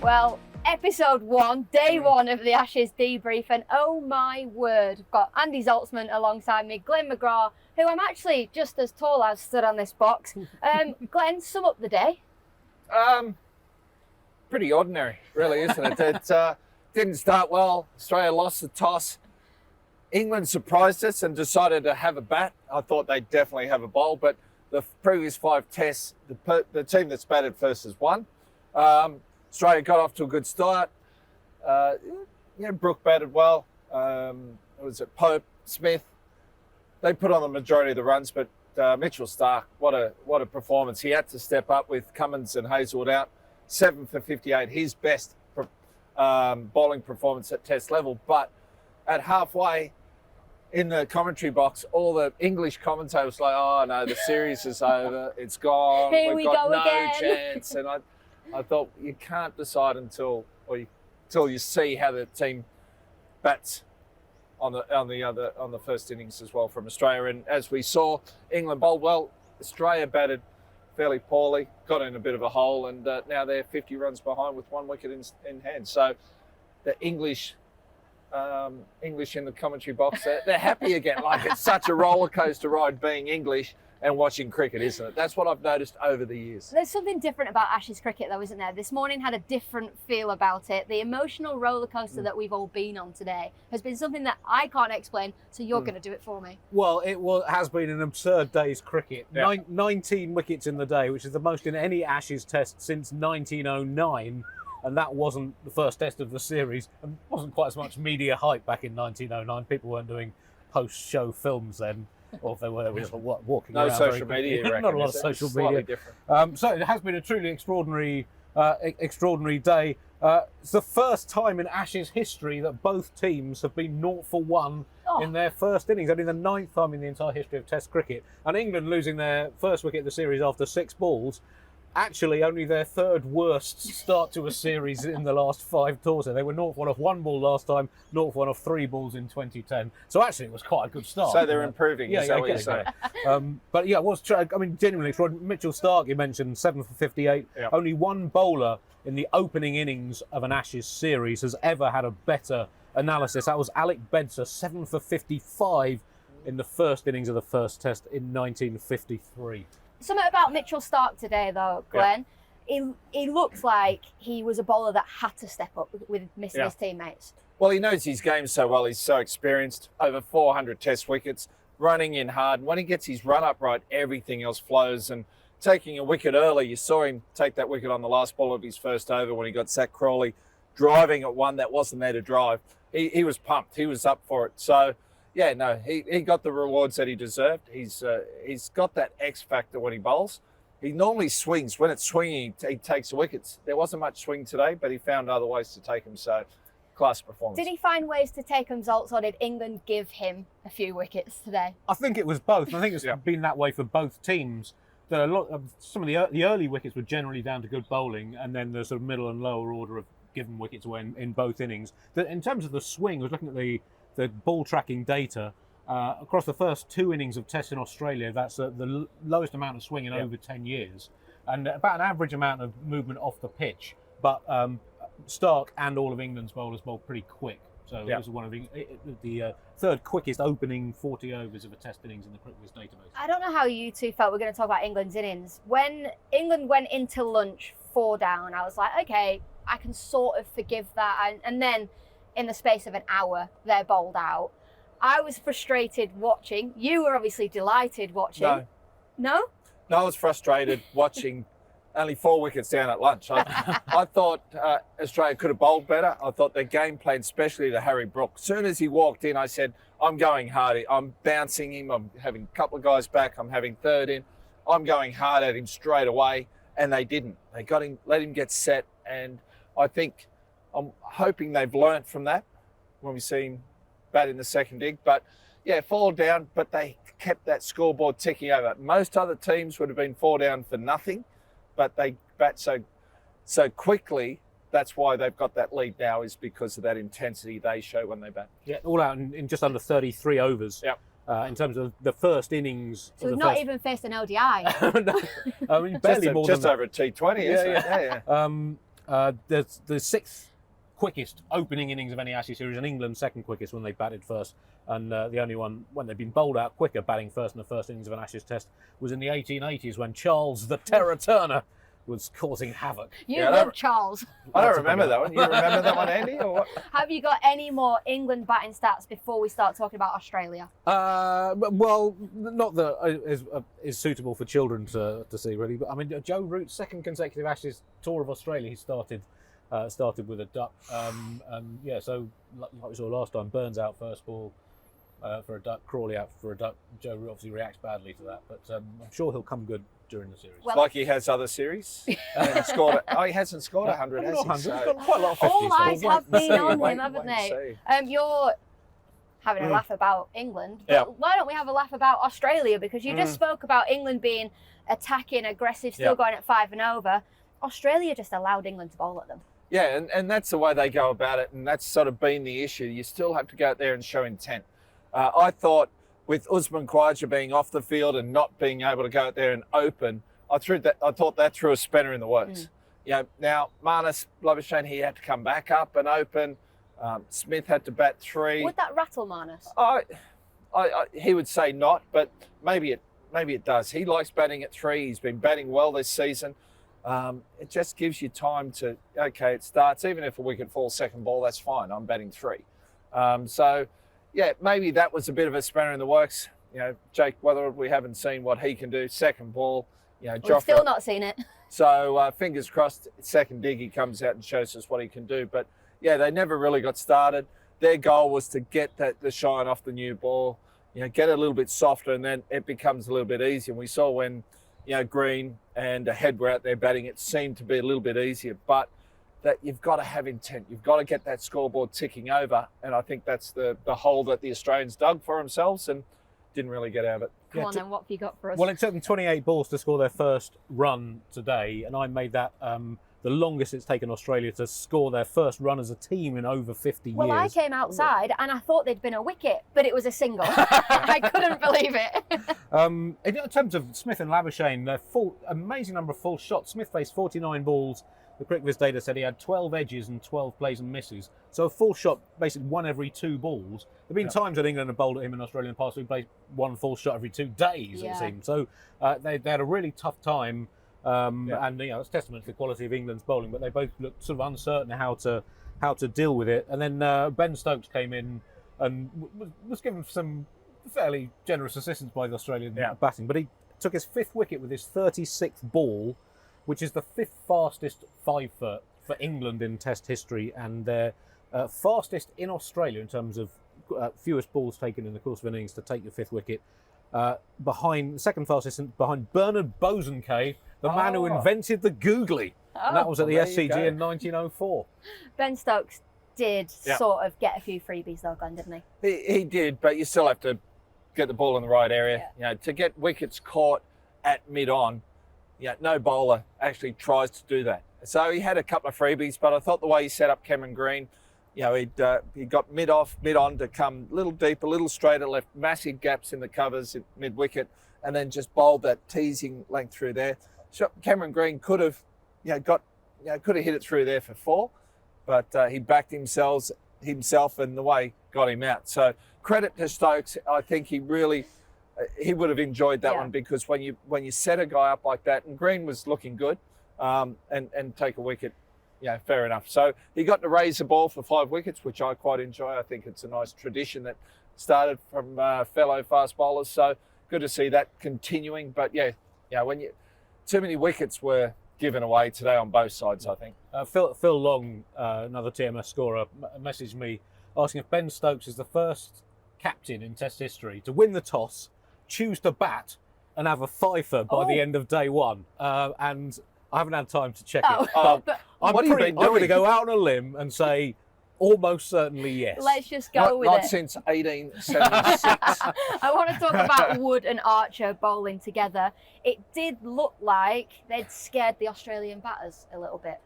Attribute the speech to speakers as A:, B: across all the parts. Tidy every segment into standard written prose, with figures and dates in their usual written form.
A: Well, episode 1, day 1 of the Ashes debrief, and oh my word, I've got Andy Zaltzman alongside me, Glenn McGrath, who I'm actually just as tall as stood on this box. Glenn, sum up the day.
B: Pretty ordinary, really, isn't it? It didn't start well. Australia lost the toss. England surprised us and decided to have a bat. I thought they'd definitely have a bowl, but the previous 5 tests, the team that's batted first has won. Australia got off to a good start. Brooke batted well. Was it Pope, Smith? They put on the majority of the runs, but Mitchell Starc, what a performance. He had to step up with Cummins and Hazelwood out. 7 for 58, his best bowling performance at test level. But at halfway in the commentary box, all the English commentators were like, oh no, the series is over, it's gone, we've got no chance. And I thought, you can't decide until you see how the team bats on the first innings as well from Australia. And as we saw, England bowled well, Australia batted fairly poorly, got in a bit of a hole, and now they're 50 runs behind with 1 wicket in hand. So the English in the commentary box, they're happy again. Like, it's such a roller coaster ride being English and watching cricket, isn't it? That's what I've noticed over the years.
A: There's something different about Ashes cricket though, isn't there? This morning had a different feel about it. The emotional roller coaster that we've all been on today has been something that I can't explain, so you're going to do it for me.
C: Well, it has been an absurd day's cricket. Yeah. 19 wickets in the day, which is the most in any Ashes test since 1909. And that wasn't the first test of the series, and wasn't quite as much media hype back in 1909. People weren't doing post-show films then, or if they were just walking around.
B: No social media,
C: not a lot of social media. So it has been a truly extraordinary day. It's the first time in Ashes history that both teams have been 0 for 1 in their first innings. Only the 9th time in the entire history of Test cricket. And England losing their first wicket of the series after 6 balls. Actually, only their 3rd worst start to a series in the last 5 tours. They were 0 for 1 off 1 ball last time, 0 for 1 off 3 balls in 2010. So actually, it was quite a good start.
B: So they're improving, is that what you're saying?
C: But yeah, it was, genuinely extraordinary. Mitchell Starc, you mentioned, 7 for 58. Yep. Only one bowler in the opening innings of an Ashes series has ever had a better analysis. That was Alec Bedser, 7 for 55 in the first innings of the first test in 1953.
A: Something about Mitchell Starc today, though, Glenn. Yeah. He looks like he was a bowler that had to step up with missing his teammates.
B: Well, he knows his game so well. He's so experienced. Over 400 Test wickets, running in hard. When he gets his run up right, everything else flows. And taking a wicket early, you saw him take that wicket on the last ball of his first over when he got Zach Crawley driving at one that wasn't there to drive. He was pumped. He was up for it. So, yeah, no, he got the rewards that he deserved. He's got that X factor when he bowls. He normally swings. When it's swinging, he takes the wickets. There wasn't much swing today, but he found other ways to take them. So, class performance.
A: Did he find ways to take them, Zoltz, or did England give him a few wickets today?
C: I think it was both. I think it's been that way for both teams. Some of the early wickets were generally down to good bowling, and then the sort of middle and lower order of given wickets away in both innings. In terms of the swing, I was looking at the ball tracking data. Across the first 2 innings of Test in Australia, that's the lowest amount of swing in over 10 years, and about an average amount of movement off the pitch. But Starc and all of England's bowlers bowled pretty quick, so it was one of the 3rd quickest opening 40 overs of a Test innings in the Cricketers database.
A: I don't know how you two felt. We're going to talk about England's innings. When England went into lunch 4 down, I was like, okay, I can sort of forgive that, and then in the space of an hour, they're bowled out. I was frustrated watching. You were obviously delighted watching. No,
B: I was frustrated watching only 4 wickets down at lunch. I thought Australia could have bowled better. I thought their game plan, especially to Harry Brook. As soon as he walked in, I said, I'm going hard. I'm bouncing him. I'm having a couple of guys back. I'm having 3rd in. I'm going hard at him straight away. And they didn't. They got him, let him get set. And I'm hoping they've learnt from that when we see him bat in the second dig. But yeah, 4 down, but they kept that scoreboard ticking over. Most other teams would have been 4 down for nothing, but they bat so quickly. That's why they've got that lead now, is because of that intensity they show when they bat.
C: Yeah, all out in just under 33 overs. Yeah. In terms of the first innings.
A: So we've not even faced an ODI.
C: No, I mean, barely more
B: just
C: than
B: over a T20, isn't it? Yeah.
C: There's the 6th quickest opening innings of any Ashes series, and England's 2nd quickest when they batted first. And the only one when they've been bowled out quicker, batting first in the first innings of an Ashes test, was in the 1880s when Charles the Terror Turner was causing havoc.
A: You love Charles.
B: I don't remember that one. You remember that one, Andy, or what?
A: Have you got any more England batting stats before we start talking about Australia?
C: Well, not that is suitable for children to see, really. But I mean, Joe Root's 2nd consecutive Ashes tour of Australia, he started with a duck. And yeah, so like we saw last time, Burns out first ball for a duck, Crawley out for a duck. Joe Root obviously reacts badly to that, but I'm sure he'll come good during the series.
B: Well, like he has other series. And scored. He hasn't scored 100, has he?
C: He's got quite a lot of 50s.
A: All eyes have been on him, haven't
B: wait
A: they?
B: and
A: You're having a laugh about England, but why don't we have a laugh about Australia? Because you just spoke about England being attacking, aggressive, still going at 5 and over. Australia just allowed England to bowl at them.
B: Yeah, and that's the way they go about it, and that's sort of been the issue. You still have to go out there and show intent. I thought with Usman Khawaja being off the field and not being able to go out there and open, I thought that threw a spanner in the works. You know, now Marnus Labuschagne, he had to come back up and open. Smith had to bat 3.
A: Would that rattle Marnus?
B: He would say not, but maybe it does. He likes batting at 3. He's been batting well this season. It just gives you time to, okay, it starts. Even if a wicket falls second ball, that's fine. I'm batting 3. So, yeah, maybe that was a bit of a spanner in the works. You know, Jake Weatherald, we haven't seen what he can do. Second ball, you know,
A: We've still not seen it.
B: So fingers crossed, second dig, he comes out and shows us what he can do. But yeah, they never really got started. Their goal was to get the shine off the new ball, you know, get it a little bit softer, and then it becomes a little bit easier. And we saw when, you know, Green and Head were out there batting, it seemed to be a little bit easier. But that you've got to have intent. You've got to get that scoreboard ticking over. And I think that's the hole that the Australians dug for themselves and didn't really get out of it.
A: Come on then, what have you got for us?
C: Well, it took them 28 balls to score their first run today, and I made that the longest it's taken Australia to score their first run as a team in over 50 years.
A: Well, I came outside and I thought there'd been a wicket, but it was a single. I couldn't believe it.
C: In terms of Smith and Labuschagne, their amazing number of full shots. Smith faced 49 balls. The CricViz data said he had 12 edges and 12 plays and misses. So a full shot, basically 1 every 2 balls. There have been times that England have bowled at him in Australia in the past who played 1 full shot every 2 days, it seemed. So they had a really tough time. And you know, it's testament to the quality of England's bowling, but they both looked sort of uncertain how to deal with it. And then Ben Stokes came in and was given some fairly generous assistance by the Australian batting, but he took his 5th wicket with his 36th ball, which is the 5th fastest 5-foot for England in Test history, and their fastest in Australia in terms of fewest balls taken in the course of an innings to take your 5th wicket. Behind second fastest, behind Bernard Bosanquet, the man who invented the googly. And that was at the SCG in 1904.
A: Ben Stokes did sort of get a few freebies though, Glenn, didn't he?
B: He did, but you still have to get the ball in the right area. You know, to get wickets caught at mid-on, no bowler actually tries to do that. So he had a couple of freebies, but I thought the way he set up Cameron Green, you know, he got mid-on to come a little deeper, a little straighter, left massive gaps in the covers at mid-wicket, and then just bowled that teasing length through there. So Cameron Green could have, could have hit it through there for 4, but he backed himself and the way got him out. So credit to Stokes. I think he would have enjoyed that one, because when you set a guy up like that, and Green was looking good, and take a wicket, fair enough. So he got to raise the ball for 5 wickets, which I quite enjoy. I think it's a nice tradition that started from fellow fast bowlers. So good to see that continuing. But when too many wickets were given away today on both sides, I think.
C: Phil Long, another TMS scorer, messaged me asking if Ben Stokes is the first captain in Test history to win the toss, choose to bat, and have a fifer by the end of day 1. And I haven't had time to check it. I'm going to go out on a limb and say almost certainly yes.
A: Let's just go with it.
B: Not since 1876.
A: I want to talk about Wood and Archer bowling together. It did look like they'd scared the Australian batters a little bit.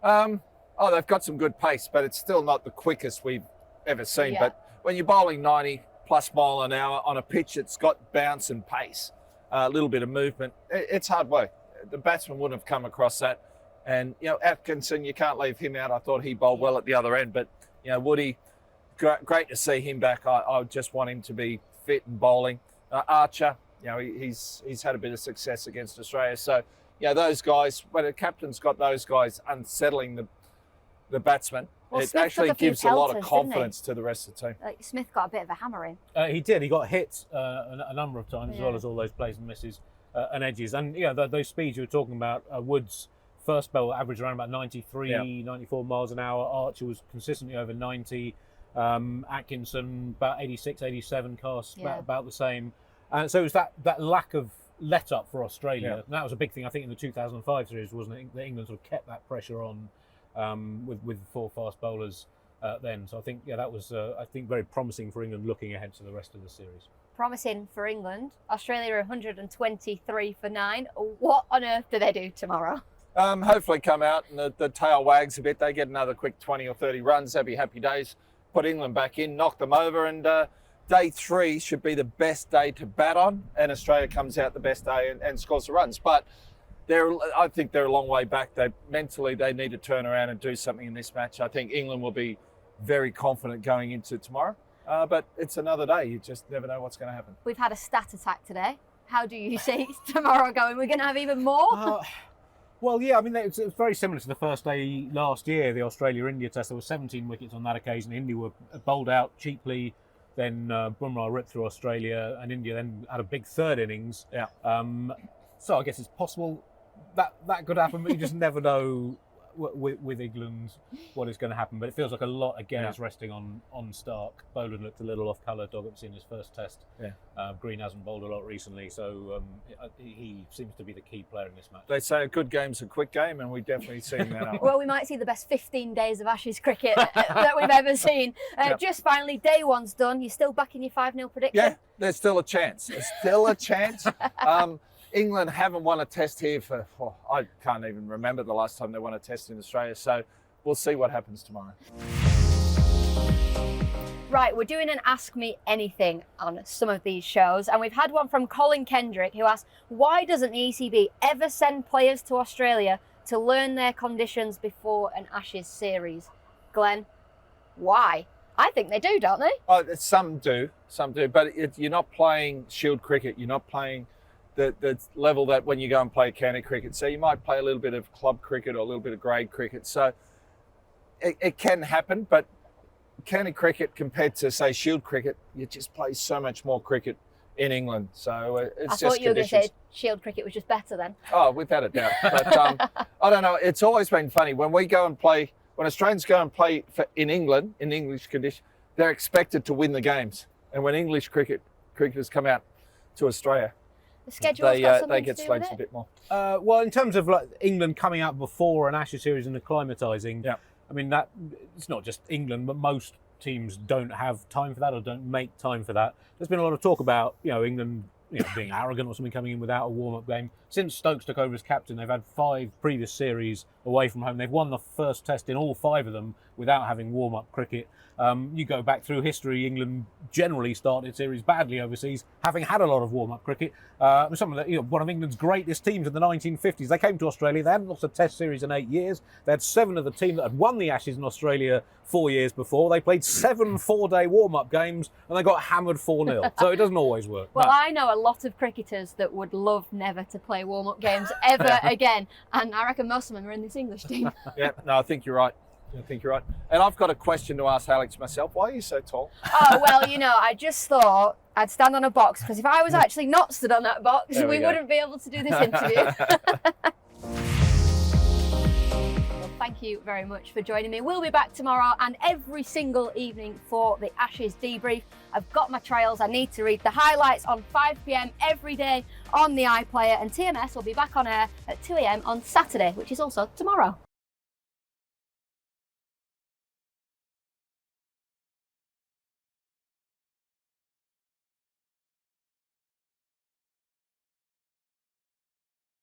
B: They've got some good pace, but it's still not the quickest we've ever seen. Yeah. But when you're bowling 90 plus mile an hour on a pitch that's got bounce and pace, a little bit of movement, it's hard work. The batsman wouldn't have come across that. And, Atkinson, you can't leave him out. I thought he bowled well at the other end, but, Woody, great to see him back. I just want him to be fit and bowling. Archer, he's had a bit of success against Australia. So, those guys, when a captain's got those guys unsettling the batsman, it
A: Smith
B: actually gives a lot of confidence to the rest of the team.
A: Smith got a bit of a hammer in.
C: He did. He got hit a number of times, as well as all those plays and misses and edges. And, those speeds you were talking about, Woods' first spell averaged around about 93, 94 miles an hour. Archer was consistently over 90. Atkinson, about 86, 87, Cast, about the same. And so it was that lack of let-up for Australia. And that was a big thing, I think, in the 2005 series, wasn't it? That England sort of kept that pressure on with 4 fast bowlers then. So I think, that was, very promising for England looking ahead to the rest of the series.
A: Promising for England. Australia are 123 for 9. What on earth do they do tomorrow?
B: Hopefully come out and the tail wags a bit. They get another quick 20 or 30 runs. They'll be happy days. Put England back in, knock them over, and day 3 should be the best day to bat on, and Australia comes out the best day and scores the runs. But I think they're a long way back. Mentally they need to turn around and do something in this match. I think England will be very confident going into tomorrow. But it's another day. You just never know what's going to happen. We've
A: had a stat attack today. How do you see tomorrow going? We're going to have even more?
C: Well, yeah, I mean, it's very similar to the first day last year, the Australia-India test. There were 17 wickets on that occasion. India were bowled out cheaply. Then Bumrah ripped through Australia, and India then had a big third innings.
B: Yeah.
C: So I guess it's possible that could happen, but you just never know with England what is going to happen. But it feels like a lot again is resting on Starc. Boland looked a little off colour. Doggett in his first test. Green hasn't bowled a lot recently, so he seems to be the key player in this match.
B: They say a good game's a quick game, and we've definitely seen that.
A: Well, we might see the best 15 days of Ashes cricket that we've ever seen. Just finally, day 1's done. You're still backing your 5-0 prediction?
B: Yeah, there's still a chance. There's still a chance. England haven't won a test here for, I can't even remember the last time they won a test in Australia. So we'll see what happens tomorrow.
A: Right, we're doing an Ask Me Anything on some of these shows. And we've had one from Colin Kendrick who asked, why doesn't the ECB ever send players to Australia to learn their conditions before an Ashes series? Glenn, why? I think they do, don't they?
B: Some do. But you're not playing Shield cricket. You're not playing the level that when you go and play county cricket. So you might play a little bit of club cricket or a little bit of grade cricket. So it can happen, but county cricket compared to, say, Shield cricket, you just play so much more cricket in England. So it's just
A: I thought you were going to say Shield cricket was just better then.
B: Oh, without a doubt. But I don't know. It's always been funny. When Australians go and play in England, in English condition, they're expected to win the games. And when English cricketers come out to Australia,
A: the schedule's got something
B: they get
A: to do
B: slated
A: with
B: a bit more.
C: Well, in terms of England coming out before an Ashes series and acclimatising, I mean, that it's not just England, but most teams don't have time for that or don't make time for that. There's been a lot of talk about England being arrogant or something, coming in without a warm-up game. Since Stokes took over as captain, they've had 5 previous series away from home. They've won the first test in all 5 of them without having warm-up cricket. You go back through history, England generally started series badly overseas, having had a lot of warm-up cricket. Some of one of England's greatest teams in the 1950s. They came to Australia. They hadn't lost a test series in 8 years. They had 7 of the team that had won the Ashes in Australia 4 years before. They played 7 4-day warm-up games and they got hammered 4-0. So it doesn't always work.
A: Well, I know a lot of cricketers that would love never to play warm-up games ever again. And I reckon most of them are in this English team.
B: Yeah, no, I think you're right. And I've got a question to ask Alex myself. Why are you so tall?
A: Oh, well, I just thought I'd stand on a box, because if I was actually not stood on that box, we wouldn't be able to do this interview. Well, thank you very much for joining me. We'll be back tomorrow and every single evening for the Ashes debrief. I've got my trials. I need to read the highlights on 5 p.m. every day on the iPlayer, and TMS will be back on air at 2 a.m. on Saturday, which is also tomorrow.